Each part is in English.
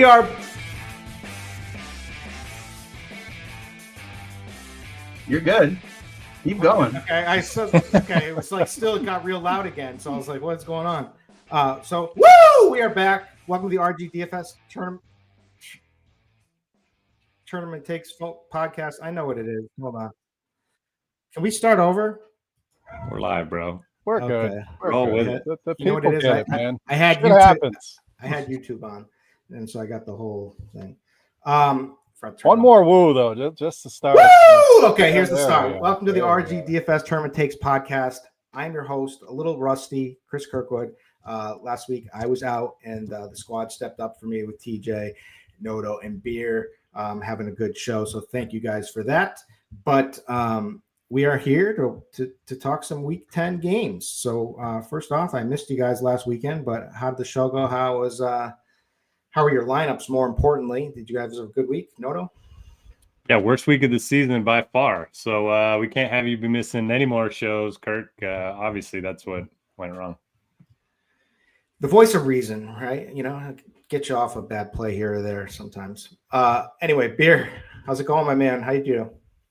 are. You're good. Keep going. Okay, it was like still got real loud again. So I was like, what's going on? Woo! We are back. Welcome to the RG DFS Tournament Takes podcast. I know what it is. Hold on. Can we start over? We're live, bro. We're good. We're all with it. The you know what it is? get it, man. I had YouTube. Happens. I had YouTube on, and so I got the whole thing. One more woo though, just to start. Woo! Okay, here's the start. Welcome to the RG DFS Tournament Takes podcast. I'm your host, a little rusty, Chris Kirkwood. Last week I was out, and the squad stepped up for me with TJ, Noto, and Beer, having a good show. So thank you guys for that. But we are here to talk some Week 10 games. So first off, I missed you guys last weekend, but how did the show go? How are your lineups? More importantly, did you guys have a good week, Noto? Yeah, worst week of the season by far. So we can't have you be missing any more shows, Kirk. Obviously, that's what went wrong. The voice of reason, right? You know, get you off a bad play here or there sometimes. Anyway, Beer, how's it going, my man? How you doing?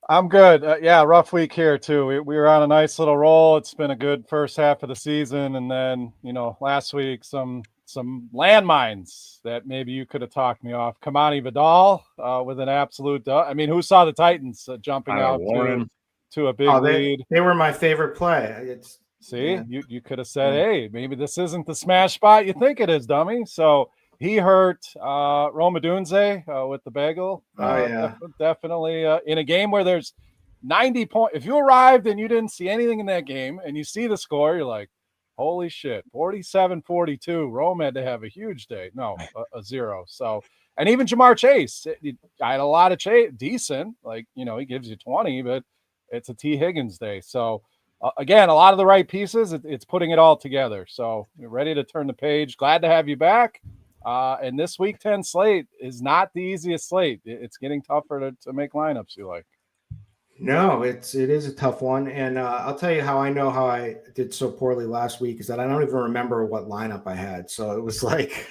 I'm good. Yeah, rough week here too. We were on a nice little roll. It's been a good first half of the season, and then last week some landmines that maybe you could have talked me off. Kamani Vidal with an absolute. I mean, who saw the Titans jumping out to a big lead? They were my favorite play. You could have said, hey, maybe this isn't the smash spot you think it is, dummy. So he hurt Roma Dunze with the bagel. Definitely in a game where there's 90 points. If you arrived and you didn't see anything in that game and you see the score, you're like, holy shit, 47-42. Roma had to have a huge day. No, a zero. So, and even Jamar Chase, I had a lot of Chase, decent. Like, he gives you 20, but it's a T. Higgins day. So, again, a lot of the right pieces. It's putting it all together. So, you're ready to turn the page. Glad to have you back. And this Week 10 slate is not the easiest slate. It's getting tougher to make lineups you like. No, it is a tough one. And I'll tell you how I know how I did so poorly last week is that I don't even remember what lineup I had. So it was like,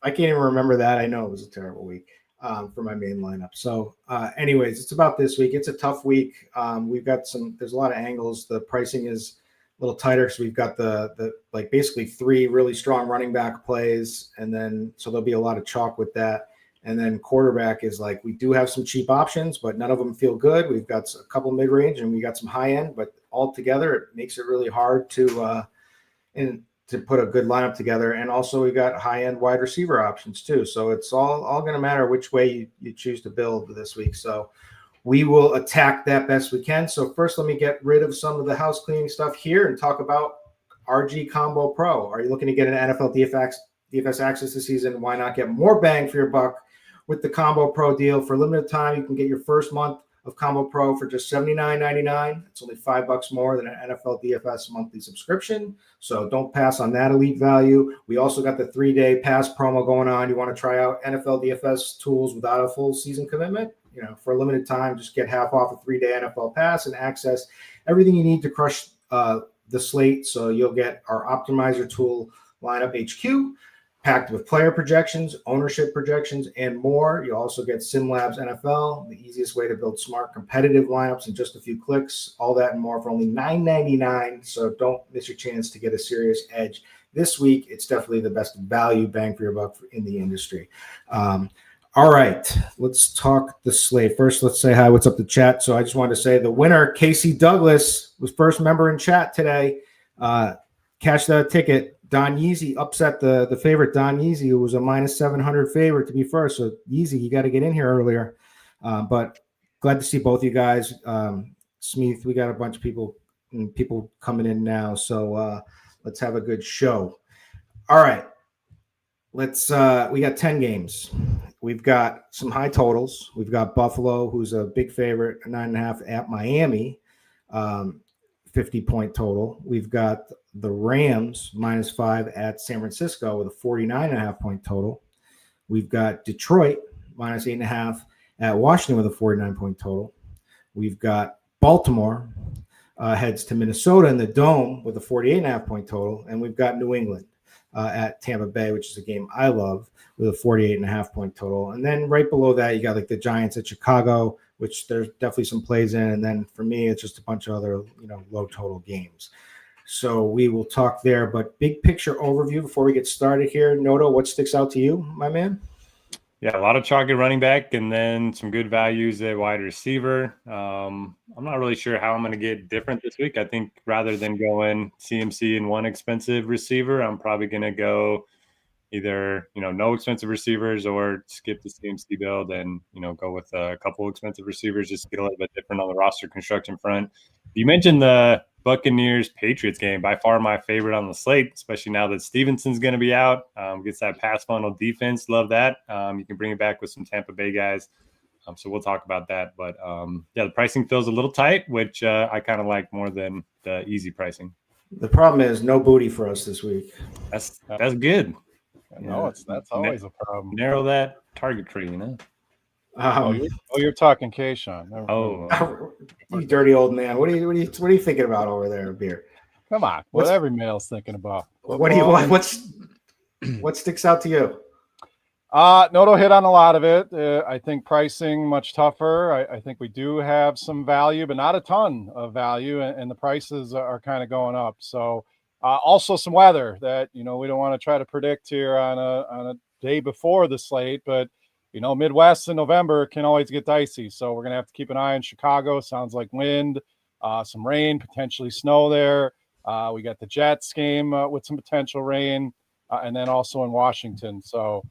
I can't even remember that. I know it was a terrible week for my main lineup. So anyways, it's about this week. It's a tough week. There's a lot of angles. The pricing is a little tighter because we've got the basically three really strong running back plays. And then, so there'll be a lot of chalk with that. And then quarterback is like, we do have some cheap options, but none of them feel good. We've got a couple mid-range and we got some high end, but all together, it makes it really hard to put a good lineup together. And also we've got high end wide receiver options too. So it's all going to matter which way you choose to build this week. So we will attack that best we can. So first, let me get rid of some of the house cleaning stuff here and talk about RG Combo Pro. Are you looking to get an NFL DFS access this season? Why not get more bang for your buck with the Combo Pro deal? For a limited time, you can get your first month of Combo Pro for just $79.99. It's only $5 more than an NFL DFS monthly subscription. So don't pass on that elite value. We also got the 3-day pass promo going on. You want to try out NFL DFS tools without a full season commitment? For a limited time, just get half off a 3-day NFL pass and access everything you need to crush the slate. So you'll get our optimizer tool lineup HQ, packed with player projections, ownership projections, and more. You also get SimLabs NFL, the easiest way to build smart competitive lineups in just a few clicks. All that and more for only $9.99. So don't miss your chance to get a serious edge this week. It's definitely the best value bang for your buck in the industry. All right, let's talk the slate. First, let's say hi. What's up to chat? So I just wanted to say the winner, Casey Douglas, was first member in chat today. Cash that ticket. Don Yeezy upset the favorite, Don Yeezy, who was a minus 700 favorite to be first. So, Yeezy, you got to get in here earlier. But glad to see both you guys. Smith, we got a bunch of people coming in now. So let's have a good show. All right. We got 10 games. We've got some high totals. We've got Buffalo, who's a big favorite, 9.5 at Miami. 50-point total. We've got the Rams -5 at San Francisco with a 49.5-point total. We've got Detroit -8.5 at Washington with a 49-point total. We've got Baltimore heads to Minnesota in the Dome with a 48.5-point total. And we've got New England. at Tampa Bay, which is a game I love, with a 48.5 point total. And then right below that, you got like the Giants at Chicago, which there's definitely some plays in. And then for me, it's just a bunch of other, low total games. So we will talk there. But big picture overview before we get started here. Noto, what sticks out to you, my man? Yeah, a lot of chalk at running back and then some good values at wide receiver. I'm not really sure how I'm going to get different this week. I think rather than going CMC and one expensive receiver, I'm probably going to go either, no expensive receivers or skip the CMC build and, go with a couple expensive receivers, just get a little bit different on the roster construction front. You mentioned the Buccaneers-Patriots game, by far my favorite on the slate, especially now that Stevenson's going to be out. Gets that pass funnel defense. Love that. You can bring it back with some Tampa Bay guys. So we'll talk about that. But, the pricing feels a little tight, which I kind of like more than the easy pricing. The problem is no booty for us this week. That's good. No, that's always a problem. Narrow that target tree, you're talking Kayshawn. You dirty old man. What are you thinking about over there, Beer? Come on. What every male's thinking about. What do you want? What sticks out to you? Noto hit on a lot of it. I think pricing much tougher. I think we do have some value, but not a ton of value, and the prices are kind of going up. So also some weather that, we don't want to try to predict here on a day before the slate, but Midwest in November can always get dicey. So we're going to have to keep an eye on Chicago. Sounds like wind, some rain, potentially snow there. We got the Jets game with some potential rain, and then also in Washington. So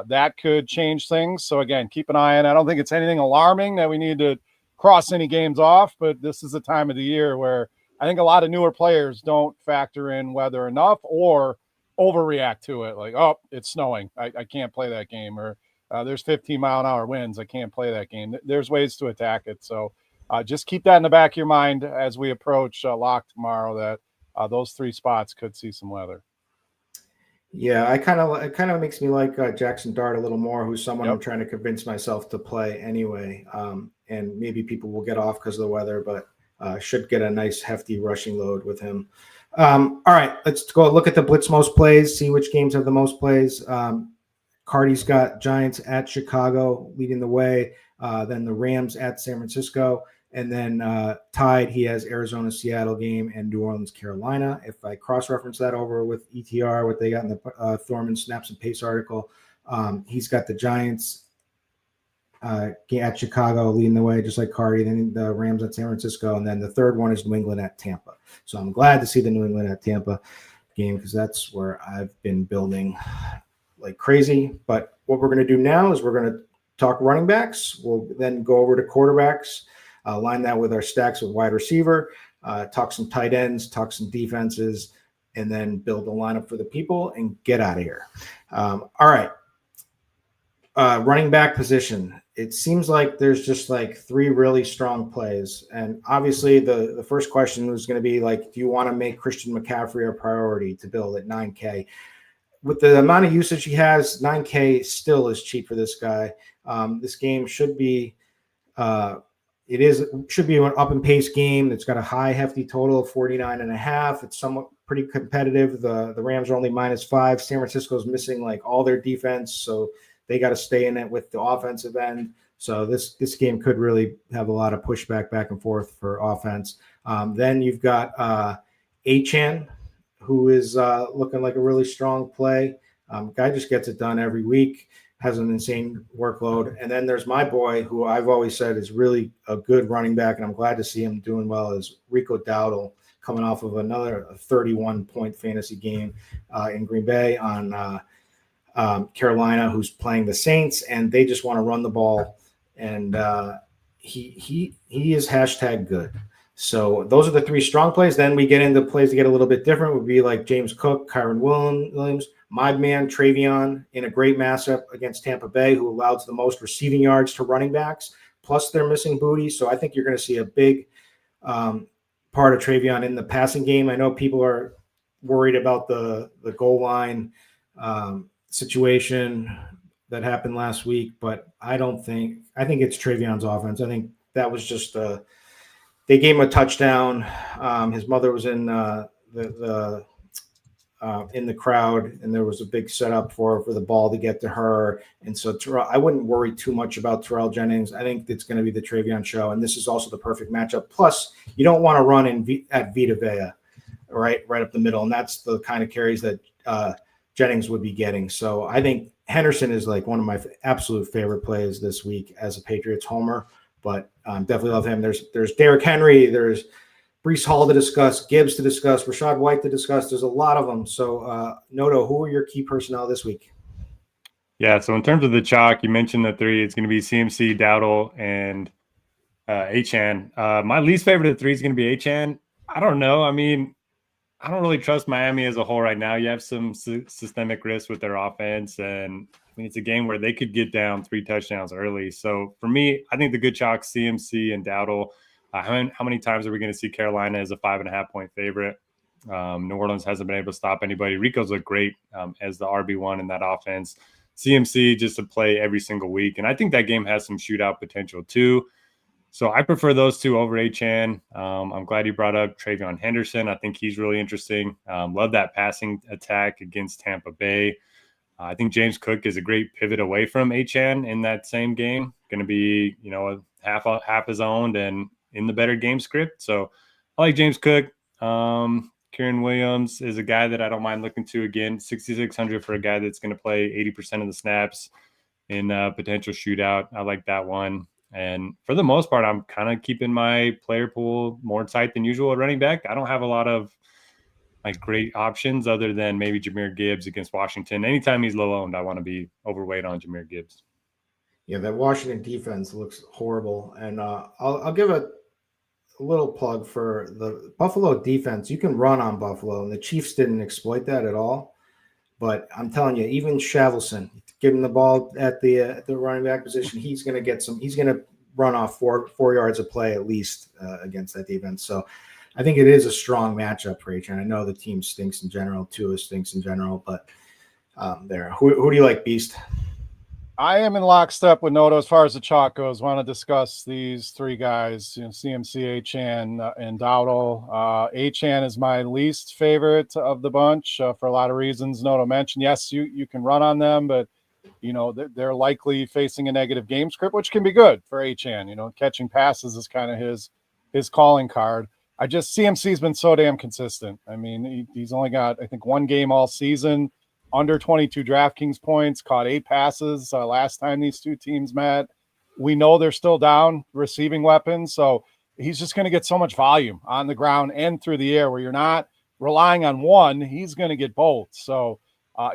that could change things. So again, keep an eye on. I don't think it's anything alarming that we need to cross any games off, but this is the time of the year where I think a lot of newer players don't factor in weather enough or overreact to it. Like, oh, it's snowing. I can't play that game. Or there's 15-mile-an-hour winds. I can't play that game. There's ways to attack it. So just keep that in the back of your mind as we approach lock tomorrow, that those three spots could see some weather. Yeah, it kind of makes me like Jackson Dart a little more, who's someone I'm trying to convince myself to play anyway. And maybe people will get off because of the weather, but should get a nice hefty rushing load with him. All right, let's go look at the Blitz most plays, see which games have the most plays. Cardi's got Giants at Chicago leading the way, then the Rams at San Francisco, and then tied, he has Arizona-Seattle game and New Orleans-Carolina. If I cross-reference that over with ETR, what they got in the Thorman Snaps and Pace article, he's got the Giants at Chicago leading the way, just like Cardi, then the Rams at San Francisco, and then the third one is New England at Tampa. So I'm glad to see the New England at Tampa game because that's where I've been building like crazy. But what we're going to do now is we're going to talk running backs. We'll then go over to quarterbacks, line that with our stacks with wide receiver, talk some tight ends, talk some defenses, and then build a lineup for the people and get out of here. All right. Running back position. It seems like there's just like three really strong plays. And obviously the first question was going to be like, do you want to make Christian McCaffrey a priority to build at 9K? With the amount of usage he has, 9K still is cheap for this guy. This game should be should be an up and pace game. It's got a high hefty total of 49.5. It's somewhat pretty competitive. The Rams are only -5. San Francisco's missing like all their defense, so they got to stay in it with the offensive end. So this game could really have a lot of pushback back and forth for offense. Then you've got Achane, who is looking like a really strong play. Guy just gets it done every week, has an insane workload. And then there's my boy, who I've always said is really a good running back, and I'm glad to see him doing well, is Rico Dowdle, coming off of another 31-point fantasy game in Green Bay on Carolina, who's playing the Saints, and they just want to run the ball. And he is #good. So those are the three strong plays. Then we get into plays that get a little bit different. Would be like James Cook, Kyron Williams, my man Travion in a great matchup against Tampa Bay, who allows the most receiving yards to running backs. Plus they're missing Booty, so I think you're going to see a big part of Travion in the passing game. I know people are worried about the goal line situation that happened last week, but I think it's Travion's offense. I think that was just they gave him a touchdown. His mother was in the in the crowd, and there was a big setup for the ball to get to her. And so I wouldn't worry too much about Terrell Jennings. I think it's going to be the Travion show, and this is also the perfect matchup. Plus, you don't want to run at Vita Vea, right up the middle, and that's the kind of carries that Jennings would be getting. So I think Henderson is like one of my absolute favorite plays this week as a Patriots homer, but definitely love him. There's Derrick Henry, there's Breece Hall to discuss, Gibbs to discuss, Rachaad White to discuss. There's a lot of them. So, Noto, who are your key personnel this week? Yeah, so in terms of the chalk, you mentioned the three. It's going to be CMC, Dowdle, and Achane. My least favorite of the three is going to be Achane. I don't know. I mean, I don't really trust Miami as a whole right now. You have some systemic risk with their offense, and I mean, it's a game where they could get down 3 touchdowns early. So for me, I think the good chalk, CMC and Dowdle. How many times are we going to see Carolina as a 5.5-point favorite? New Orleans hasn't been able to stop anybody. Rico's looked great as the RB1 in that offense. CMC just to play every single week. And I think that game has some shootout potential too. So I prefer those two over Achane. I'm glad you brought up Travion Henderson. I think he's really interesting. Love that passing attack against Tampa Bay. I think James Cook is a great pivot away from Achane in that same game. Going to be, half his owned and in the better game script. So I like James Cook. Kieran Williams is a guy that I don't mind looking to again. 6,600 for a guy that's going to play 80% of the snaps in a potential shootout. I like that one. And for the most part, I'm kind of keeping my player pool more tight than usual at running back. I don't have a lot of great options other than maybe Jahmyr Gibbs against Washington. Anytime he's low owned, I want to be overweight on Jahmyr Gibbs. Yeah, that Washington defense looks horrible. And I'll give a little plug for the Buffalo defense. You can run on Buffalo, and the Chiefs didn't exploit that at all. But I'm telling you, even Shavelson, give him the ball at the running back position, he's going to get some. He's going to run off four yards of play at least against that defense. So I think it is a strong matchup for Achane. I know the team stinks in general, Tua stinks in general, but there. Who do you like, Beast? I am in lockstep with Noto as far as the chalk goes. Want to discuss these three guys, CMC, Achane, and Dowdle. Achane is my least favorite of the bunch for a lot of reasons. Noto mentioned, yes, you can run on them, but they're likely facing a negative game script, which can be good for Achane. Catching passes is kind of his calling card. CMC's been so damn consistent. I mean, he's only got, I think, one game all season, under 22 DraftKings points, caught 8 passes last time these two teams met. We know they're still down receiving weapons, so he's just going to get so much volume on the ground and through the air where you're not relying on one. He's going to get both. So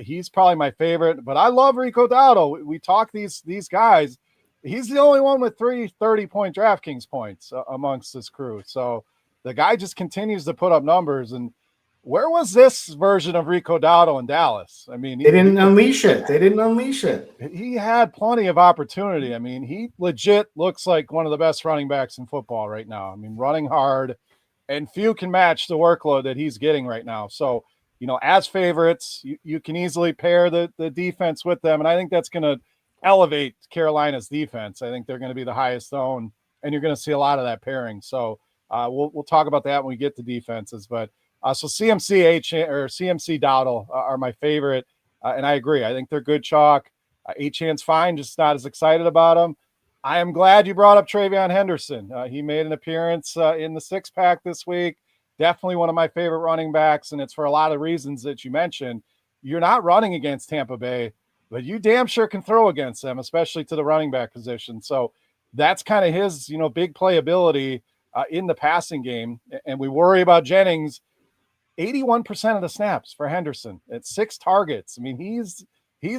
he's probably my favorite, but I love Rico Dowdle. We talk these guys. He's the only one with 3 30-point DraftKings points amongst this crew. So the guy just continues to put up numbers. And where was this version of Rico Dowdle in Dallas? I mean, they didn't unleash it. They didn't unleash it. He had plenty of opportunity. I mean, he legit looks like one of the best running backs in football right now. I mean, running hard, and few can match the workload that he's getting right now. So, as favorites, you can easily pair the defense with them. And I think that's going to elevate Carolina's defense. I think they're going to be the highest owned, and you're going to see a lot of that pairing. So we'll talk about that when we get to defenses. But so CMC Dowdle are my favorite, and I agree. I think they're good chalk. Achane's fine, just not as excited about him. I am glad you brought up Travion Henderson. He made an appearance in the 6-pack this week. Definitely one of my favorite running backs, and it's for a lot of reasons that you mentioned. You're not running against Tampa Bay, but you damn sure can throw against them, especially to the running back position. So that's kind of his, big playability in the passing game. And we worry about Jennings. 81% of the snaps for Henderson at 6 targets. I mean, he's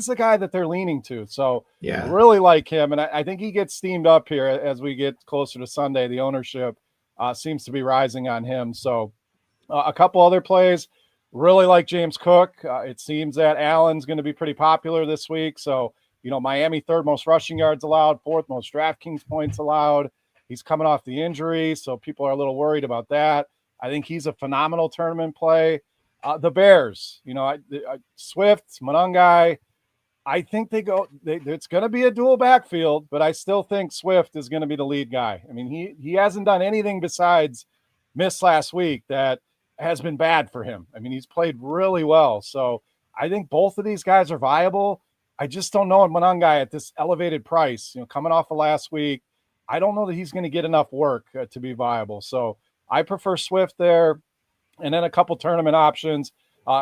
the guy that they're leaning to. So yeah, really like him. And I think he gets steamed up here as we get closer to Sunday. The ownership seems to be rising on him. So a couple other plays, really like James Cook. It seems that Allen's going to be pretty popular this week. So, Miami 3rd most rushing yards allowed, 4th most DraftKings points allowed. He's coming off the injury, so people are a little worried about that. I think he's a phenomenal tournament play. The Bears, Swift, Monangai, I think it's going to be a dual backfield, but I still think Swift is going to be the lead guy. I mean, he hasn't done anything besides miss last week that has been bad for him. I mean, he's played really well. So I think both of these guys are viable. I just don't know Monangai at this elevated price, coming off of last week. I don't know that he's going to get enough work to be viable. So I prefer Swift there. And then a couple tournament options.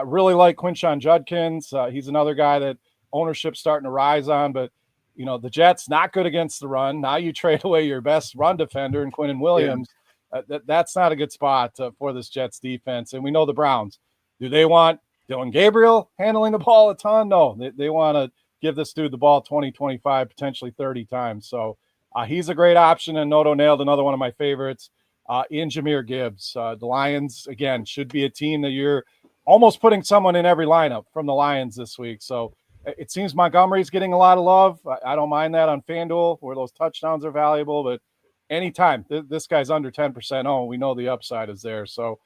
Really like Quinshon Judkins. He's another guy that ownership's starting to rise on, but the Jets not good against the run. Now you trade away your best run defender in Quinnen Williams. That's not a good spot for this Jets defense. And we know the Browns. Do they want Dylan Gabriel handling the ball a ton? No, they want to give this dude the ball 20, 25, potentially 30 times. So he's a great option. And Noto nailed another one of my favorites in Jahmyr Gibbs. The Lions, again, should be a team that you're almost putting someone in every lineup from the Lions this week. So it seems Montgomery's getting a lot of love. I don't mind that on FanDuel where those touchdowns are valuable, but anytime this guy's under 10% owned, we know the upside is there. So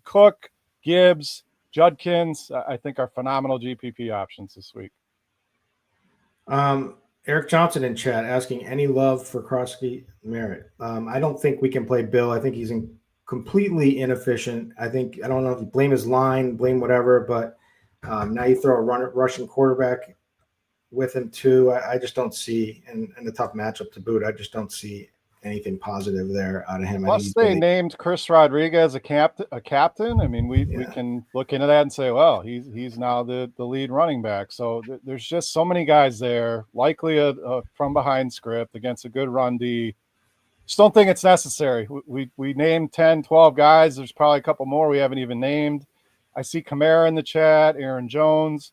Cook, Gibbs, Judkins, I think are phenomenal GPP options this week. Eric Johnson in chat asking any love for Krosky Merritt. I don't think we can play Bill. I think he's completely inefficient. I don't know if you blame his line, blame whatever, but now you throw a Russian quarterback with him too. I just don't see, and a tough matchup to boot, I just don't see anything positive there out of him. Plus, they named Chris Rodriguez a captain. I mean, we can look into that and say, well, he's now the lead running back. So there's just so many guys there, likely a from behind script against a good run D. Just don't think it's necessary. We named 10, 12 guys. There's probably a couple more we haven't even named. I see Kamara in the chat, Aaron Jones.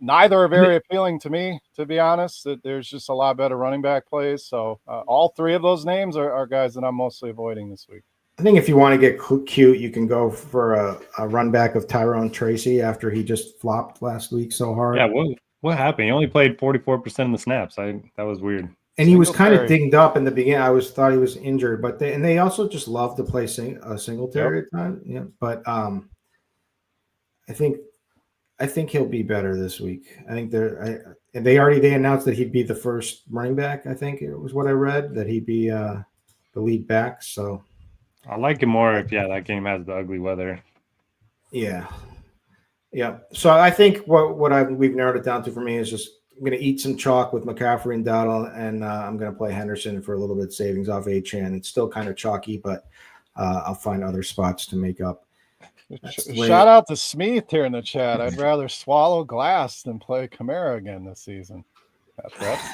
Neither are very appealing to me, to be honest. That there's just a lot better running back plays. So all three of those names are guys that I'm mostly avoiding this week. I think if you want to get cute, you can go for a run back of Tyrone Tracy after he just flopped last week so hard. Yeah, what happened? He only played 44% of the snaps. That was weird. And he was kind of dinged up in the beginning. I thought he was injured, but they also just love to play Singletary at time. Yeah, but I think he'll be better this week. I think they announced that he'd be the first running back. I think it was what I read, that he'd be the lead back. So I like him more if that game has the ugly weather. Yeah. So I think we've narrowed it down to for me is just I'm going to eat some chalk with McCaffrey and Dowdle, and I'm going to play Henderson for a little bit of savings off HN. It's still kind of chalky, but I'll find other spots to make up. Shout out to Smith here in the chat. I'd rather swallow glass than play Kamara again this season.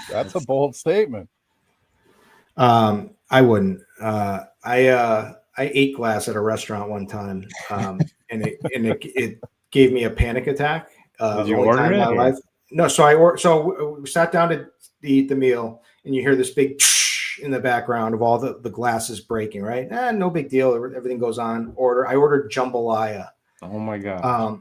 That's a bold statement. I wouldn't. I ate glass at a restaurant one time, and it gave me a panic attack. Did you order it? Life. No, so we sat down to eat the meal, and you hear this big in the background of all the glasses breaking, right? No big deal. Everything goes on. I ordered jambalaya. Oh my god.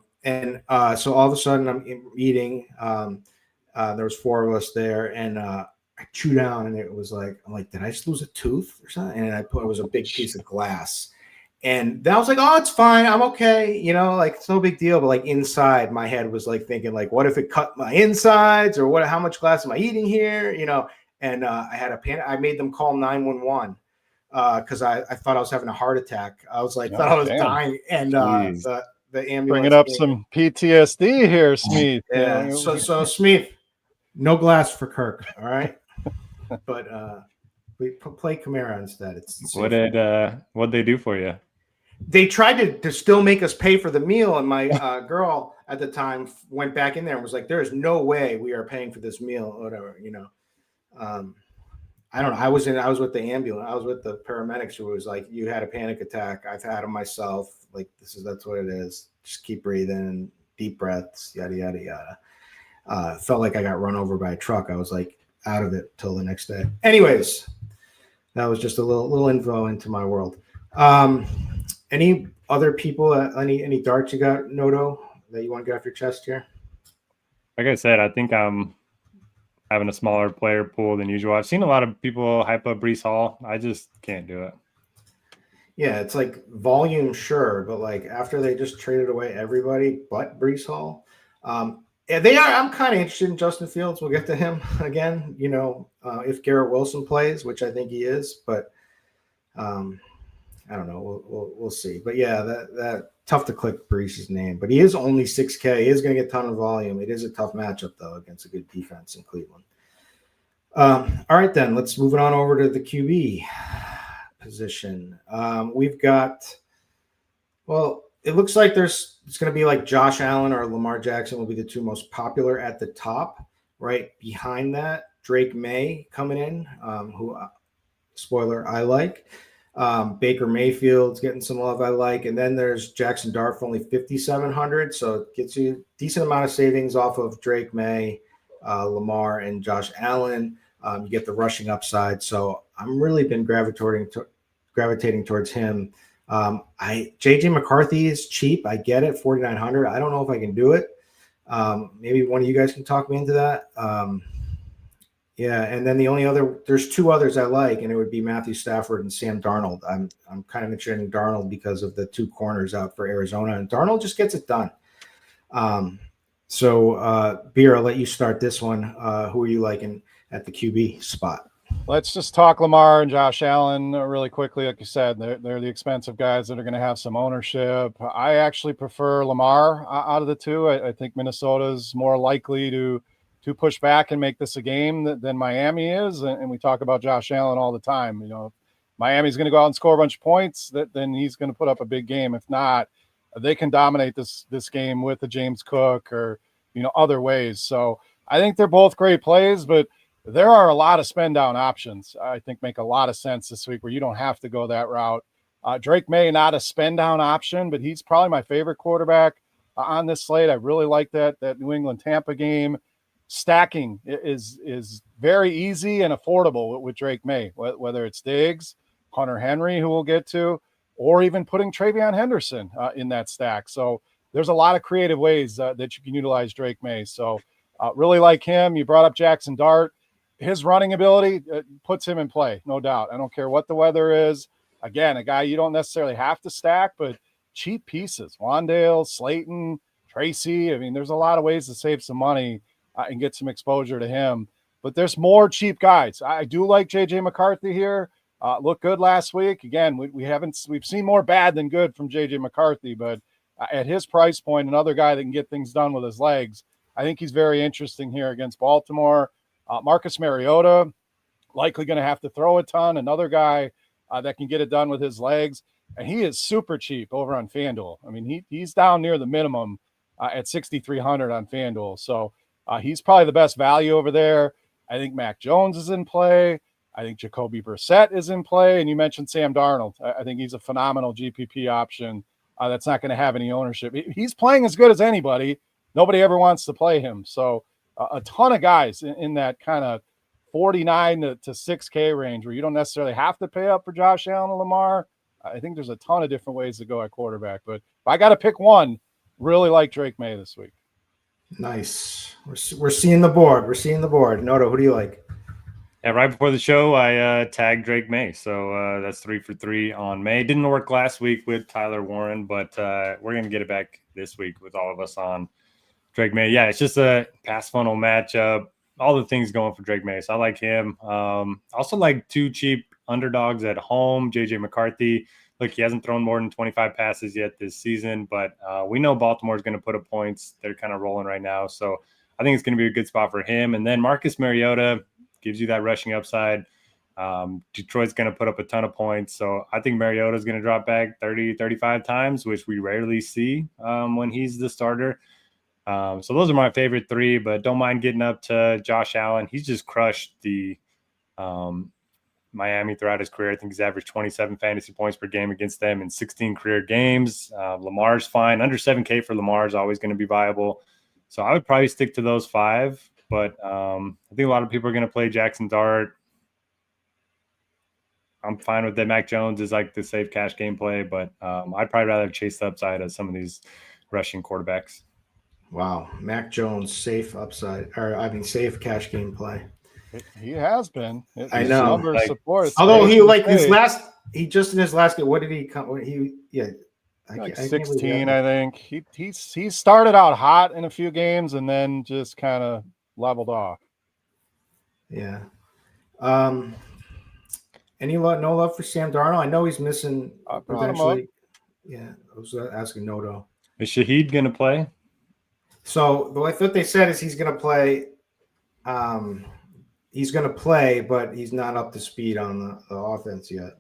So all of a sudden I'm eating. There was four of us there, and I chew down, and it was like, I'm like, did I just lose a tooth or something? And it was a big piece of glass. And then I was like, oh, it's fine. I'm okay. It's no big deal. But like inside my head was like thinking like, what if it cut my insides or how much glass am I eating here? And I had a panic. I made them call 911 because I thought I was having a heart attack. I was like, thought I was dying. And the ambulance. Bringing up some PTSD here, Smith. Yeah. So Smith, no glass for Kirk. All right. But we play Kamara instead. What'd they do for you? They tried to still make us pay for the meal, and my girl at the time went back in there and was like, "There is no way we are paying for this meal, or whatever." I don't know. I was with the ambulance. I was with the paramedics who was like, "You had a panic attack. I've had them myself. Like that's what it is. Just keep breathing, deep breaths, yada yada yada." Felt like I got run over by a truck. I was like out of it till the next day. Anyways, that was just a little info into my world. Any other people? Any darts you got, Noto, that you want to get off your chest here? Like I said, I think I'm having a smaller player pool than usual. I've seen a lot of people hype up Breece Hall. I just can't do it. Yeah, it's like volume, sure, but like after they just traded away everybody but Breece Hall, they are. I'm kind of interested in Justin Fields. We'll get to him again. If Garrett Wilson plays, which I think he is, but I don't know. We'll see. But yeah, that tough to click Brees's name. But he is only 6K. He is going to get a ton of volume. It is a tough matchup though against a good defense in Cleveland. All right, then let's move it on over to the QB position. We've got. Well, it looks like it's going to be like Josh Allen or Lamar Jackson will be the two most popular at the top. Right behind that, Drake May coming in, who, spoiler, I like. Baker Mayfield's getting some love I like. And then there's Jackson Dart for only 5,700. So it gets you a decent amount of savings off of Drake May, Lamar, and Josh Allen. You get the rushing upside. So I'm really been gravitating towards him. JJ McCarthy is cheap. I get it, 4,900. I don't know if I can do it. Maybe one of you guys can talk me into that. Yeah, and then there's two others I like, and it would be Matthew Stafford and Sam Darnold. I'm kind of interested in Darnold because of the two corners out for Arizona, and Darnold just gets it done. So Beer, I'll let you start this one. Who are you liking at the QB spot? Let's just talk Lamar and Josh Allen really quickly. Like you said, they're the expensive guys that are going to have some ownership. I actually prefer Lamar out of the two. I think Minnesota's more likely to push back and make this a game than Miami is. And we talk about Josh Allen all the time. You know, Miami's going to go out and score a bunch of points, then he's going to put up a big game. If not, they can dominate this game with a James Cook or, other ways. So I think they're both great plays, but there are a lot of spend down options I think make a lot of sense this week where you don't have to go that route. Drake May, not a spend down option, but he's probably my favorite quarterback on this slate. I really like that New England Tampa game. Stacking is very easy and affordable with Drake May, whether it's Diggs, Hunter Henry, who we'll get to, or even putting Travion Henderson in that stack. So there's a lot of creative ways that you can utilize Drake May. So really like him. You brought up Jackson Dart. His running ability puts him in play, no doubt. I don't care what the weather is. Again, a guy you don't necessarily have to stack, but cheap pieces. Wandale, Slayton, Tracy. I mean, there's a lot of ways to save some money and get some exposure to him. But there's more cheap guys. I do like J.J. McCarthy here. Looked good last week. Again, we've seen more bad than good from J.J. McCarthy, but at his price point, another guy that can get things done with his legs, I think he's very interesting here against Baltimore. Marcus Mariota, likely going to have to throw a ton. Another guy that can get it done with his legs. And he is super cheap over on FanDuel. I mean, he's down near the minimum at 6,300 on FanDuel. So he's probably the best value over there. I think Mac Jones is in play. I think Jacoby Brissett is in play. And you mentioned Sam Darnold. I think he's a phenomenal GPP option that's not going to have any ownership. He's playing as good as anybody. Nobody ever wants to play him. So a ton of guys in that kind of 49 to 6K range where you don't necessarily have to pay up for Josh Allen or Lamar. I think there's a ton of different ways to go at quarterback. But if I got to pick one, really like Drake May this week. Nice. We're seeing the board. Noto, who do you like? Yeah, right before the show, I tagged Drake May. So that's 3 for 3 on May. Didn't work last week with Tyler Warren, but we're going to get it back this week with all of us on Drake May. Yeah, it's just a pass funnel matchup. All the things going for Drake May. So I like him. Also like two cheap underdogs at home. JJ McCarthy. Look, he hasn't thrown more than 25 passes yet this season, but we know Baltimore is going to put up points. They're kind of rolling right now. So I think it's going to be a good spot for him. And then Marcus Mariota gives you that rushing upside. Detroit's going to put up a ton of points. So I think Mariota is going to drop back 30, 35 times, which we rarely see when he's the starter. So those are my favorite three, but don't mind getting up to Josh Allen. He's just crushed the Miami throughout his career. I think he's averaged 27 fantasy points per game against them in 16 career games. Lamar's fine. Under 7K for Lamar is always going to be viable. So I would probably stick to those 5, but I think a lot of people are going to play Jackson Dart. I'm fine with that. Mac Jones is like the safe cash game play, but I'd probably rather chase the upside of some of these rushing quarterbacks. Wow. Mac Jones, safe upside, safe cash game play. He has been. I know. Although he in his last game, what did he come? Like 16, I think. He started out hot in a few games and then just kind of leveled off. Yeah. no love for Sam Darnold? I know he's missing potentially. Yeah, I was asking Noto. Is Shaheed going to play? So I thought they said is he's going to play. He's going to play, but he's not up to speed on the offense yet.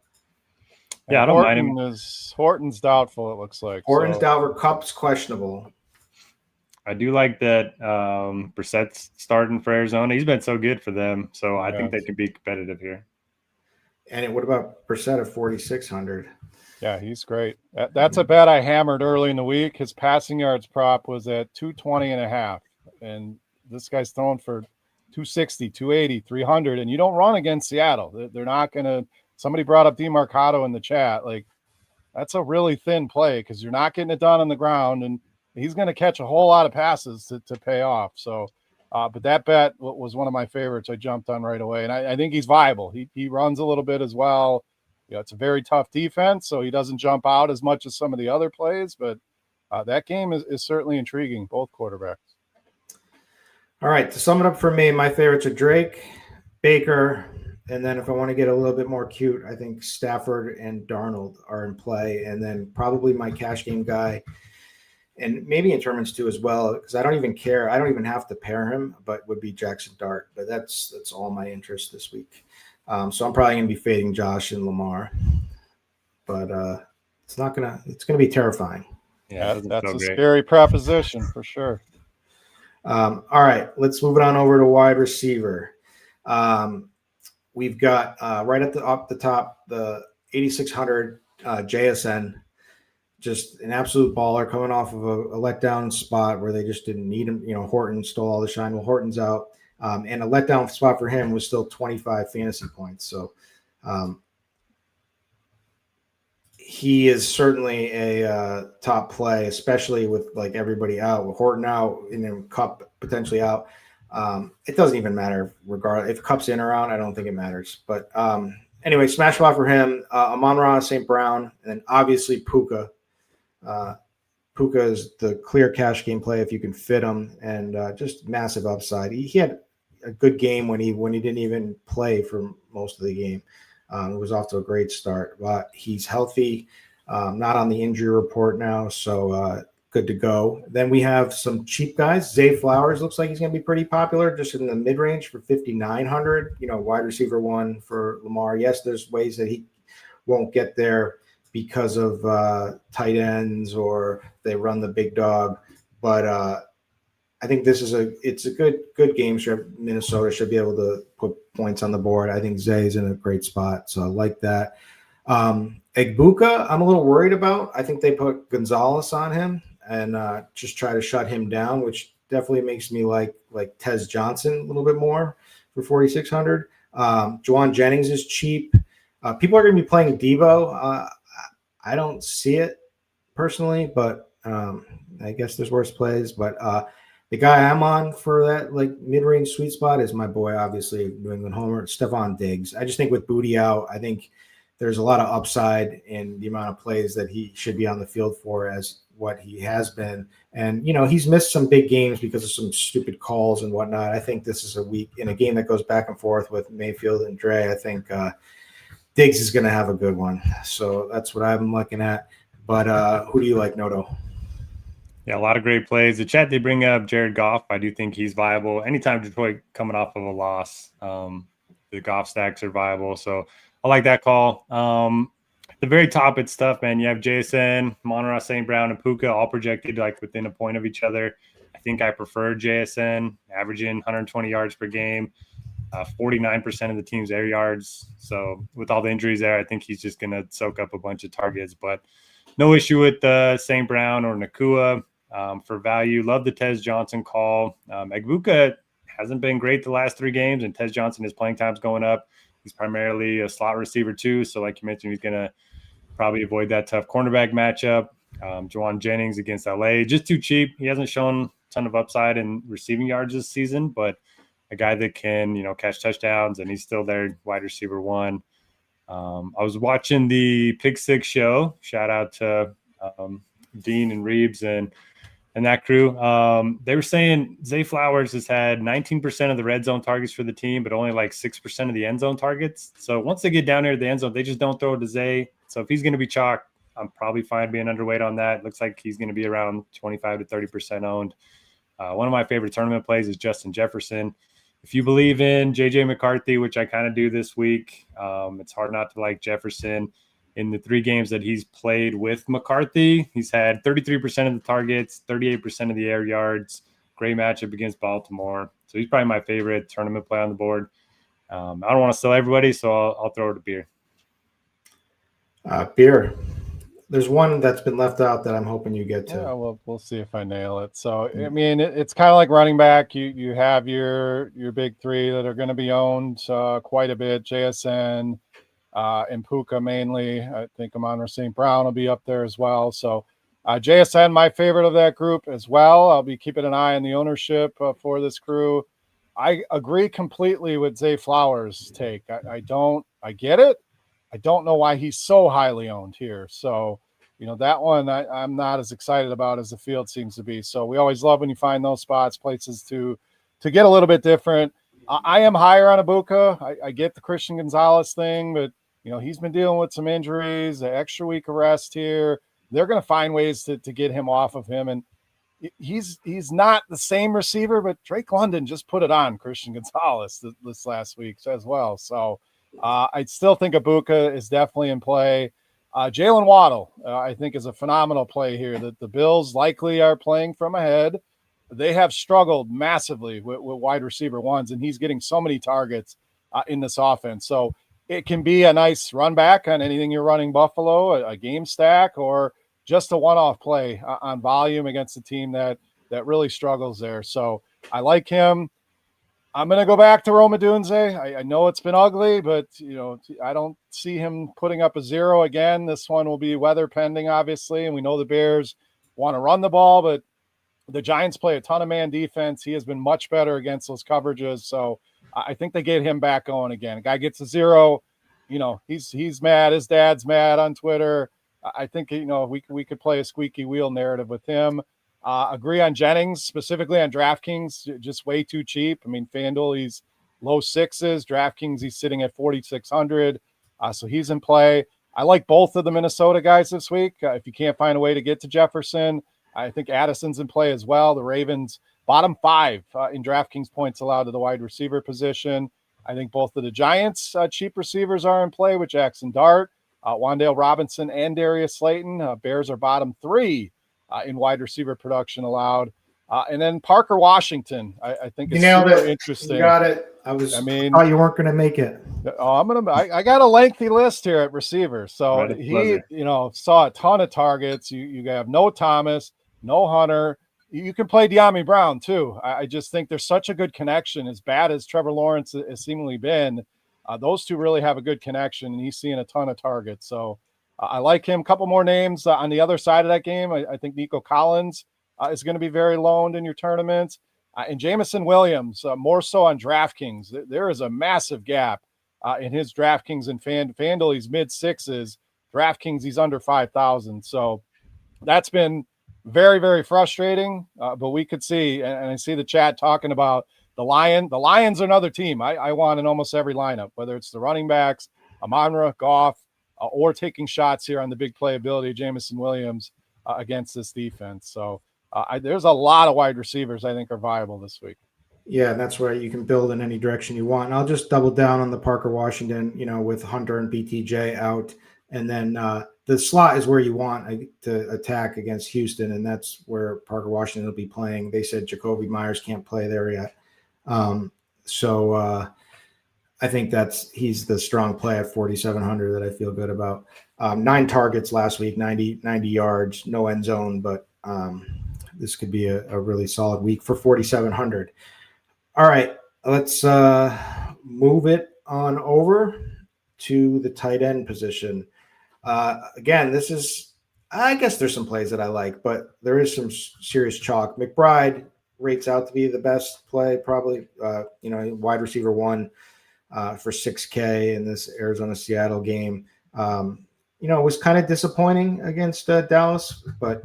Yeah, I don't mind him. Horton's doubtful, it looks like. Horton's doubtful. Kupp's questionable. I do like that Brissett's starting for Arizona. He's been so good for them, so I think they can be competitive here. And what about Brissett at 4,600? Yeah, he's great. That's a bet I hammered early in the week. His passing yards prop was at 220.5, and this guy's throwing for 260, 280, 300, and you don't run against Seattle. They're not going to – somebody brought up DeMarcado in the chat. Like, that's a really thin play because you're not getting it done on the ground, and he's going to catch a whole lot of passes to pay off. So, but that bet was one of my favorites I jumped on right away, and I think he's viable. He runs a little bit as well. It's a very tough defense, so he doesn't jump out as much as some of the other plays, but that game is certainly intriguing, both quarterbacks. All right, to sum it up for me, my favorites are Drake, Baker, and then if I want to get a little bit more cute, I think Stafford and Darnold are in play, and then probably my cash game guy, and maybe in tournaments too as well, because I don't even care. I don't even have to pair him, but would be Jackson Dart, but that's all my interest this week. So I'm probably going to be fading Josh and Lamar, but it's going to be terrifying. Yeah, that's a scary proposition for sure. All right, let's move it on over to wide receiver. We've got right at the top, the 8,600 JSN, just an absolute baller coming off of a letdown spot where they just didn't need him. Horton stole all the shine. Well, Horton's out. And a letdown spot for him was still 25 fantasy points. So he is certainly a top play, especially with like everybody out, with Horton out and then Kupp potentially out. It doesn't even matter regardless if Kupp's in or out. I don't think it matters. But anyway, smash spot for him. Amon-Ra, St. Brown, and then obviously Puka. Puka is the clear cash game play if you can fit him, and just massive upside. He had a good game when he didn't even play for most of the game. It was off to a great start, but he's healthy, not on the injury report now, so good to go. Then we have some cheap guys. Zay Flowers looks like he's going to be pretty popular, just in the mid-range for 5,900. Wide receiver one for Lamar. Yes, there's ways that he won't get there because of tight ends or they run the big dog, but I think this is it's a good game script. Minnesota should be able to put points on the board. I think Zay's in a great spot, so I like that. Egbuka, I'm a little worried about. I think they put Gonzalez on him and just try to shut him down, which definitely makes me like Tez Johnson a little bit more for 4,600. Juwan Jennings is cheap. People are going to be playing Debo. I don't see it personally, but I guess there's worse plays. But the guy I'm on for that mid-range sweet spot is my boy, obviously, New England homer, Stephon Diggs. I just think with Booty out, I think there's a lot of upside in the amount of plays that he should be on the field for as what he has been. And, he's missed some big games because of some stupid calls and whatnot. I think this is a week in a game that goes back and forth with Mayfield and Dre. I think Diggs is going to have a good one. So that's what I'm looking at. But who do you like, Noto? Yeah, a lot of great plays. The chat, they bring up Jared Goff. I do think he's viable. Anytime Detroit coming off of a loss, the Goff stacks are viable. So I like that call. At the very top, it's tough, man. You have JSN, Amon-Ra, St. Brown, and Puka all projected within a point of each other. I think I prefer JSN, averaging 120 yards per game, 49% of the team's air yards. So with all the injuries there, I think he's just going to soak up a bunch of targets. But no issue with St. Brown or Nakua. For value, love the Tez Johnson call. Egbuka hasn't been great the last 3 games, and Tez Johnson, his playing time's going up. He's primarily a slot receiver too, so like you mentioned, he's going to probably avoid that tough cornerback matchup. Juwan Jennings against LA, just too cheap. He hasn't shown a ton of upside in receiving yards this season, but a guy that can, catch touchdowns, and he's still there, wide receiver one. I was watching the Pick Six show. Shout out to Dean and Reeves, and and that crew. They were saying Zay Flowers has had 19% of the red zone targets for the team, but only like 6% of the end zone targets. So once they get down here to the end zone, they just don't throw it to Zay. So if he's going to be chalk, I'm probably fine being underweight on that. It looks like he's going to be around 25 to 30% owned. One of my favorite tournament plays is Justin Jefferson. If you believe in J.J. McCarthy, which I kind of do this week, it's hard not to like Jefferson. In the 3 games that he's played with McCarthy, he's had 33% of the targets, 38% of the air yards. Great matchup against Baltimore. So he's probably my favorite tournament play on the board. I don't want to sell everybody, so I'll throw it to Beer. Beer. There's one that's been left out that I'm hoping you get to. Yeah, we'll see if I nail it. So, I mean, it's kind of like running back. You have your big 3 that are going to be owned quite a bit. JSN, and Puka mainly. I think Amon-Ra St. Brown will be up there as well. So JSN, my favorite of that group as well. I'll be keeping an eye on the ownership for this crew. I agree completely with Zay Flowers' take. I get it. I don't know why he's so highly owned here. So, that one I'm not as excited about as the field seems to be. So we always love when you find those spots, places to get a little bit different. I am higher on Ibuka. I get the Christian Gonzalez thing, but he's been dealing with some injuries, an extra week of rest here. They're going to find ways to get him off of him. And he's not the same receiver, but Drake London just put it on Christian Gonzalez this last week as well. So I still think Ibuka is definitely in play. Jalen Waddle, I think, is a phenomenal play here. The Bills likely are playing from ahead. They have struggled massively with wide receiver ones, and he's getting so many targets in this offense. So it can be a nice run back on anything you're running Buffalo, a game stack, or just a one-off play on volume against a team that really struggles there. So I like him. I'm going to go back to Rome Odunze. I know it's been ugly, but I don't see him putting up a 0 again. This one will be weather pending, obviously, and we know the Bears want to run the ball, but the Giants play a ton of man defense. He has been much better against those coverages, so I think they get him back going again. A guy gets a 0, he's mad. His dad's mad on Twitter. I think, we could play a squeaky wheel narrative with him. Agree on Jennings, specifically on DraftKings, just way too cheap. I mean, FanDuel, he's low 6s. DraftKings, he's sitting at 4,600. So he's in play. I like both of the Minnesota guys this week. If you can't find a way to get to Jefferson, I think Addison's in play as well. The Ravens, bottom 5 in DraftKings points allowed to the wide receiver position. I think both of the Giants' cheap receivers are in play with Jackson Dart, Wan'Dale Robinson, and Darius Slayton. Bears are bottom 3 in wide receiver production allowed. And then Parker Washington, I think is super interesting. You got it. I thought you weren't going to make it. I got a lengthy list here at receiver. So he, saw a ton of targets. You have no Thomas, no Hunter. You can play De'Ami Brown too. I just think there's such a good connection. As bad as Trevor Lawrence has seemingly been, those two really have a good connection, and he's seeing a ton of targets. So I like him. A couple more names on the other side of that game. I think Nico Collins is going to be very loaned in your tournaments. And Jamison Williams, more so on DraftKings. There is a massive gap in his DraftKings and FanDuel. He's mid-6s. DraftKings, he's under 5,000. So that's been very, very frustrating. But we could see, and I see the chat talking about the Lions. The Lions are another team I want in almost every lineup, whether it's the running backs, Amon-Ra, Goff, or taking shots here on the big playability of Jamison Williams against this defense. So there's a lot of wide receivers I think are viable this week. Yeah, and that's where you can build in any direction you want. And I'll just double down on the Parker Washington, with Hunter and BTJ out. And then the slot is where you want to attack against Houston, and that's where Parker Washington will be playing. They said Jacoby Myers can't play there yet. So I think he's the strong play at 4,700 that I feel good about. 9 targets last week, 90 yards, no end zone, but this could be a really solid week for 4,700. All right, let's move it on over to the tight end position. Again, I guess there's some plays that I like, but there is some serious chalk. McBride rates out to be the best play, probably, wide receiver 1 for $6K in this Arizona-Seattle game. It was kind of disappointing against Dallas, but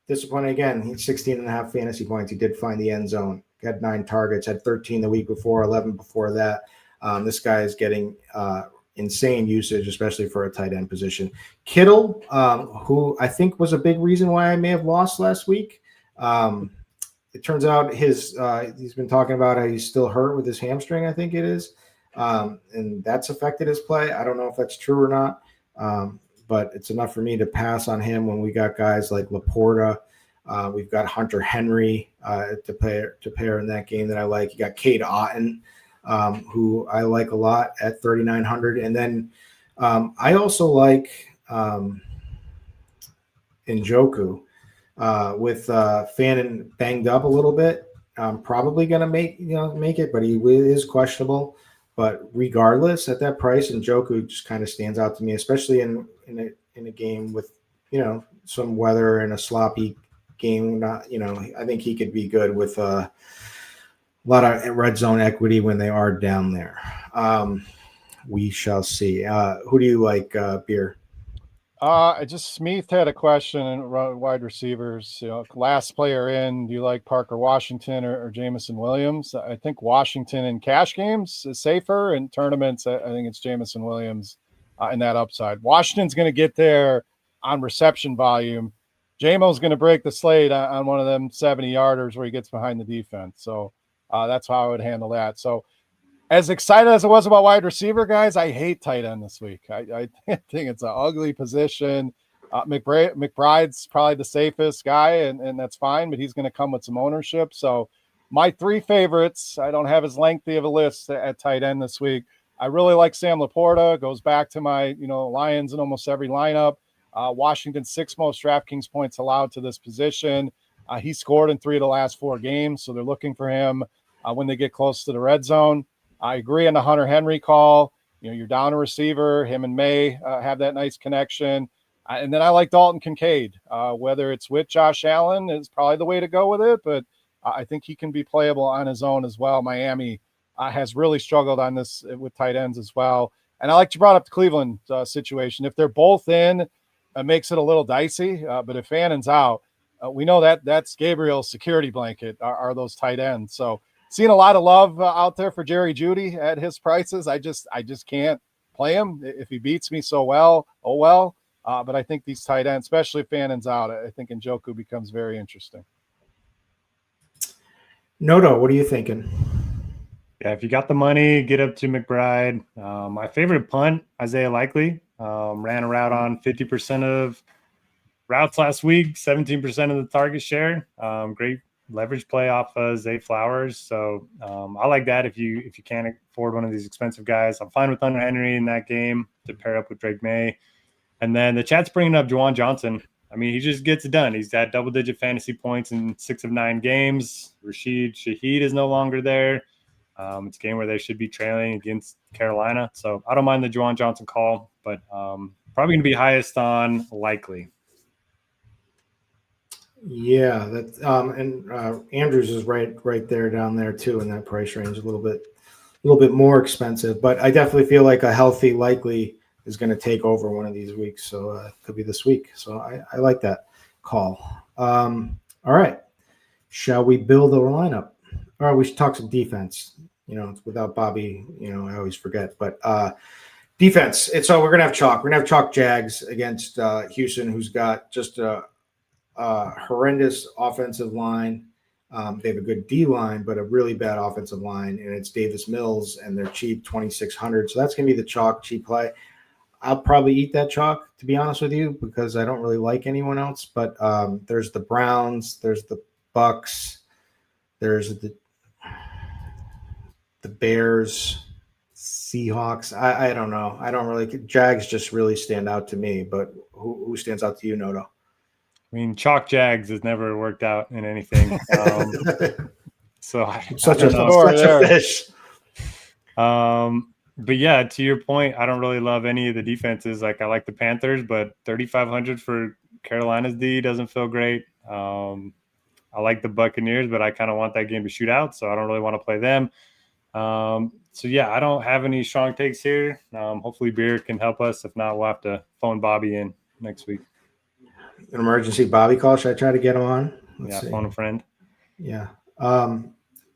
disappointing again. He's 16.5 fantasy points. He did find the end zone. Had 9 targets. Had 13 the week before, 11 before that. This guy is getting insane usage, especially for a tight end position. Kittle, who I think was a big reason why I may have lost last week. It turns out he's been talking about how he's still hurt with his hamstring, I think it is. And that's affected his play. I don't know if that's true or not. But it's enough for me to pass on him when we got guys like Laporta. We've got Hunter Henry to pair in that game that I like. You got Cade Otton, who I like a lot at 3,900. And then I also like Njoku with Fannin banged up a little bit. I'm probably going to make it, but he is questionable. But regardless, at that price, Njoku just kind of stands out to me, especially in a game with some weather and a sloppy game. I think he could be good with a lot of red zone equity when they are down there. We shall see. Who do you like, Beer? Smith had a question in wide receivers. Last player in. Do you like Parker Washington or Jameson Williams? I think Washington in cash games is safer. In tournaments, I think it's Jameson Williams in that upside. Washington's going to get there on reception volume. Jamo's going to break the slate on one of them 70-yarders where he gets behind the defense. So that's how I would handle that. So as excited as I was about wide receiver, guys, I hate tight end this week. I think it's an ugly position. McBride's probably the safest guy, and that's fine, but he's going to come with some ownership. So my 3 favorites, I don't have as lengthy of a list at tight end this week. I really like Sam Laporta. Goes back to my Lions in almost every lineup. Washington's 6th most DraftKings points allowed to this position. He scored in 3 of the last 4 games, so they're looking for him when they get close to the red zone. I agree on the Hunter Henry call. You're down a receiver. Him and May have that nice connection. And then I like Dalton Kincaid. Whether it's with Josh Allen is probably the way to go with it, but I think he can be playable on his own as well. Miami has really struggled on this with tight ends as well. And I like you brought up the Cleveland situation. If they're both in, it makes it a little dicey. But if Fannon's out, we know that's Gabriel's security blanket are those tight ends. So seeing a lot of love out there for Jerry Jeudy at his prices. I just can't play him if he beats me so well. Oh, well. But I think these tight ends, especially if Fannon's out, I think Njoku becomes very interesting. Noto, what are you thinking? Yeah, if you got the money, get up to McBride. My favorite punt, Isaiah Likely, ran a route on 50% of routes last week, 17% of the target share. Great leverage play off Zay Flowers. So I like that if you can't afford one of these expensive guys. I'm fine with Hunter Henry in that game to pair up with Drake May. And then the chat's bringing up Juwan Johnson. I mean, he just gets it done. He's got double-digit fantasy points in 6 of 9 games. Rashid Shaheed is no longer there. It's a game where they should be trailing against Carolina. So I don't mind the Juwan Johnson call, but probably going to be highest on Likely. Yeah, that and Andrews is right there down there too in that price range, a little bit more expensive, but I definitely feel like a healthy Likely is going to take over one of these weeks, so it could be this week. So I like that call. All right, shall we build a lineup? All right, we should talk some defense. Without Bobby, I always forget, but defense. So we're gonna have chalk. We're gonna have chalk Jags against Houston, who's got just a horrendous offensive line. They have a good D line, but a really bad offensive line, and it's Davis Mills, and they're cheap, 2,600. So that's going to be the chalk cheap play. I'll probably eat that chalk, to be honest with you, because I don't really like anyone else. But there's the Browns, there's the Bucks, there's the Bears, Seahawks. I don't know. I don't really. Jags just really stand out to me. But who stands out to you, Noto? I mean, chalk Jags has never worked out in anything. So such a fish. But yeah, to your point, I don't really love any of the defenses. Like I like the Panthers, but 3,500 for Carolina's D doesn't feel great. I like the Buccaneers, but I kind of want that game to shoot out, so I don't really want to play them. So yeah, I don't have any strong takes here. Hopefully Beer can help us. If not, we'll have to phone Bobby in next week. An emergency Bobby call. Should I try to get him on? Let's see. Phone a friend. Yeah.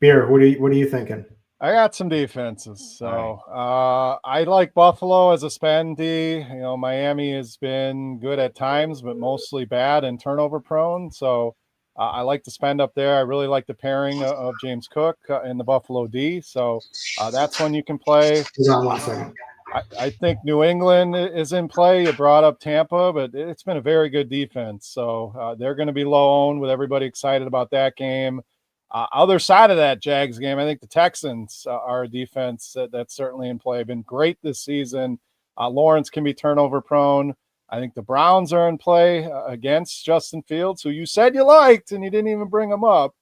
Beer, what are you thinking? I got some defenses. So I like Buffalo as a spend D. Miami has been good at times, but mostly bad and turnover prone. So I like to spend up there. I really like the pairing of James Cook and the Buffalo D. So that's one you can play. Hold on 1 second. I think New England is in play. You brought up Tampa, but it's been a very good defense. So they're going to be low owned with everybody excited about that game. Other side of that Jags game, I think the Texans are a defense that's certainly in play. Been great this season. Lawrence can be turnover prone. I think the Browns are in play against Justin Fields, who you said you liked, and you didn't even bring him up.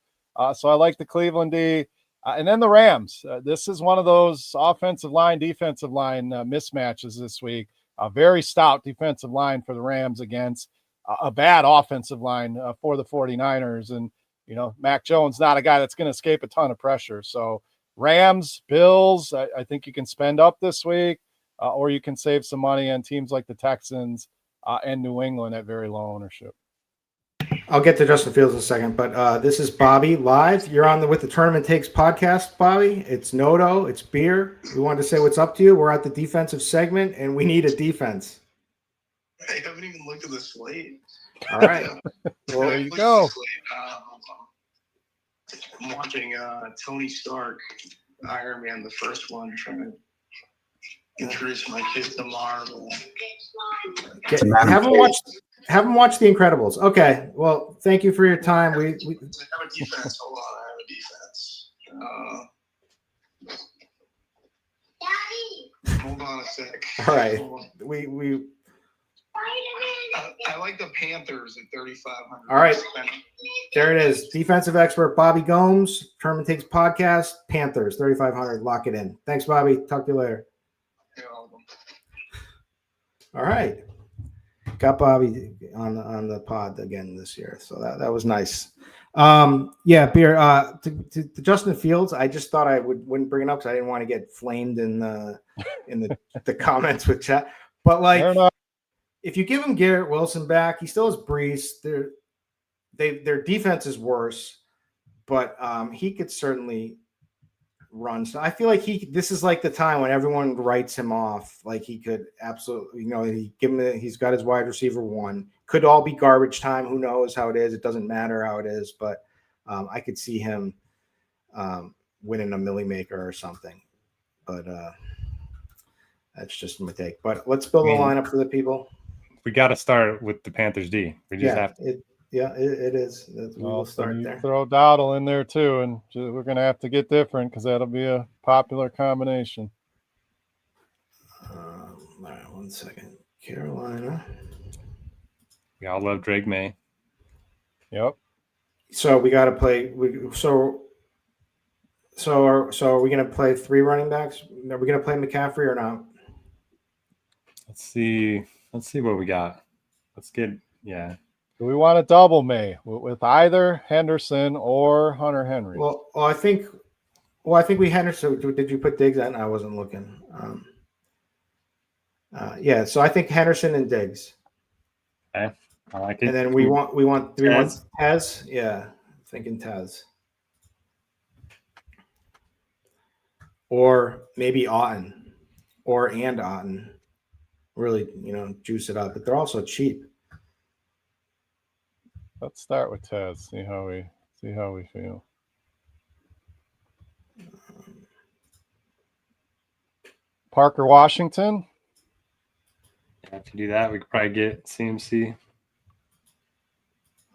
So I like the Cleveland D. And then the Rams. This is one of those offensive line, defensive line mismatches this week. A very stout defensive line for the Rams against a bad offensive line for the 49ers. And Mac Jones, not a guy that's going to escape a ton of pressure. So Rams, Bills, I think you can spend up this week, or you can save some money on teams like the Texans and New England at very low ownership. I'll get to Justin Fields in a second, but this is Bobby live. You're on with the Tournament Takes podcast, Bobby. It's Noto, it's Beer. We wanted to say what's up to you. We're at the defensive segment, and we need a defense. I haven't even looked at the slate. All right. Well, there you go. I'm watching Tony Stark, Iron Man, the first one, trying to introduce my kids to Marvel. Haven't watched The Incredibles. Okay. Well, thank you for your time. We I have a defense. Hold on, I have a defense. Hold on a sec. All right. We I like the Panthers at 3,500. All right. There it is. Defensive expert Bobby Gomes, Tournament Takes podcast, Panthers, 3,500. Lock it in. Thanks, Bobby. Talk to you later. All right. Got Bobby on the pod again this year. So that was nice. Beer. To Justin Fields, I just thought I wouldn't bring it up because I didn't want to get flamed in the comments with chat. But if you give him Garrett Wilson back, he still has Brees. Their defense is worse, but he could certainly run. So I feel like this is like the time when everyone writes him off. Like he could absolutely, he's got his wide receiver one. Could all be garbage time. Who knows how it is? It doesn't matter how it is, but I could see him winning a Millie Maker or something. But that's just my take. But let's build a lineup for the people. We got to start with the Panthers D. We just have to. It is. We'll start there. Throw Dowdle in there too, and we're going to have to get different because that'll be a popular combination. All right, 1 second. Carolina. We all love Drake May. Yep. So we got to play. So are we going to play three running backs? Are we going to play McCaffrey or not? Let's see what we got. Let's get Do we want to double May with either Henderson or Hunter Henry? Well, I think we Henderson. Did you put Diggs in? I wasn't looking. So I think Henderson and Diggs. Okay, I like it. And then we want Tez. Yeah, thinking Tez. Or maybe Otten, and Otten. Really, juice it up, but they're also cheap. Let's start with Tez. See how we feel. Parker Washington. If you do that, we could probably get CMC.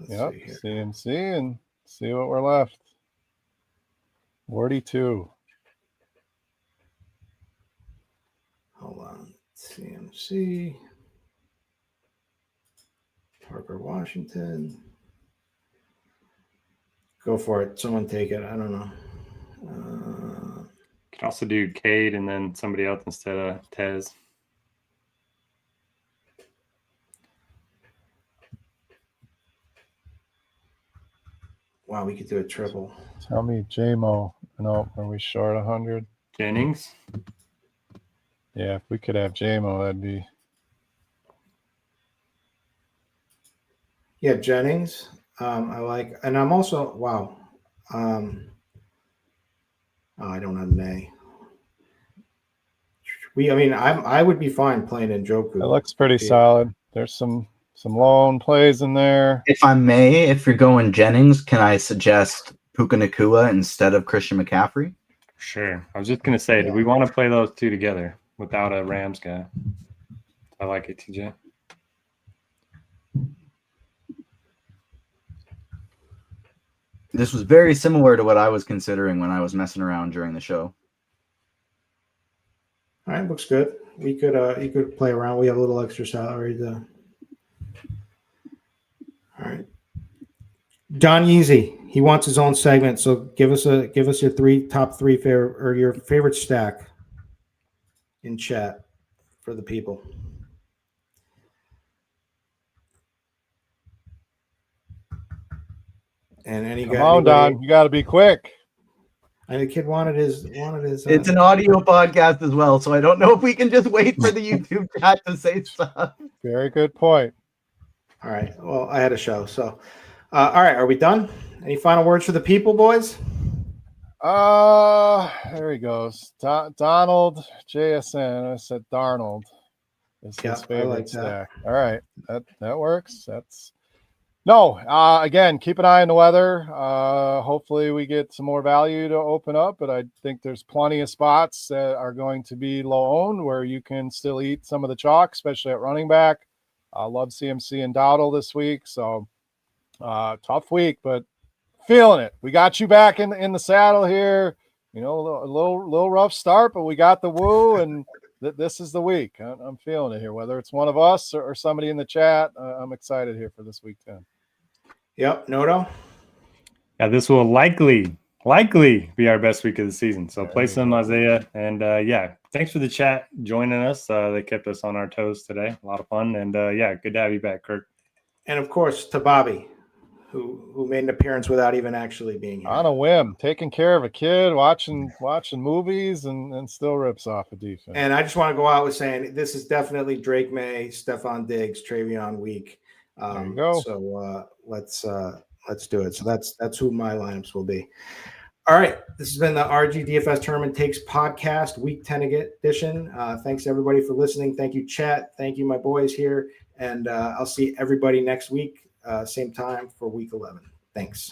Yep, CMC and see what we're left. 42. Hold on. CMC. Parker Washington. Go for it. Someone take it. I don't know. Could also do Cade and then somebody else instead of Tez. Wow, we could do a triple. Tell me, JMO. No, are we short 100? Jennings? Yeah, if we could have JMO, that'd be. Yeah, Jennings. I like, and I'm also wow. I don't have May. I would be fine playing Njoku. It looks pretty solid. There's some lone plays in there. If I may, if you're going Jennings, can I suggest Puka Nacua instead of Christian McCaffrey? Sure. I was just gonna say, do we want to play those two together without a Rams guy? I like it, TJ. This was very similar to what I was considering when I was messing around during the show. All right, looks good. We could you could play around. We have a little extra salary to. All right. John Yeezy, he wants his own segment, so give us your top three favorite or your favorite stack in chat for the people. And any Come on, Don, you got to be quick. And the kid wanted his. It's an audio podcast as well, so I don't know if we can just wait for the YouTube chat to say stuff. Very good point. All right. Well, I had a show, so all right. Are we done? Any final words for the people, boys? There he goes. Donald JSN. I said Darnold is his favorite stack. All right, that works. Again, keep an eye on the weather. Hopefully we get some more value to open up, but I think there's plenty of spots that are going to be low owned where you can still eat some of the chalk, especially at running back. I love CMC and Dowdle this week, so tough week, but feeling it. We got you back in the saddle here. You know, a little rough start, but we got the woo, and this is the week. I'm feeling it here. Whether it's one of us or somebody in the chat, I'm excited here for this week 10. Yep, Noto. Yeah, this will likely be our best week of the season. So play some Isaiah, and thanks for the chat joining us. They kept us on our toes today. A lot of fun, and good to have you back, Kirk. And of course to Bobby, who made an appearance without even actually being here. On a whim, taking care of a kid, watching movies, and still rips off a defense. And I just want to go out with saying this is definitely Drake May, Stephon Diggs, Travion week. There you go. So let's do it. So that's who my lineups will be. All right. This has been the RG DFS Tournament Takes podcast, week 10 edition. Thanks everybody for listening. Thank you, chat. Thank you, my boys here. And I'll see everybody next week, same time for week 11. Thanks.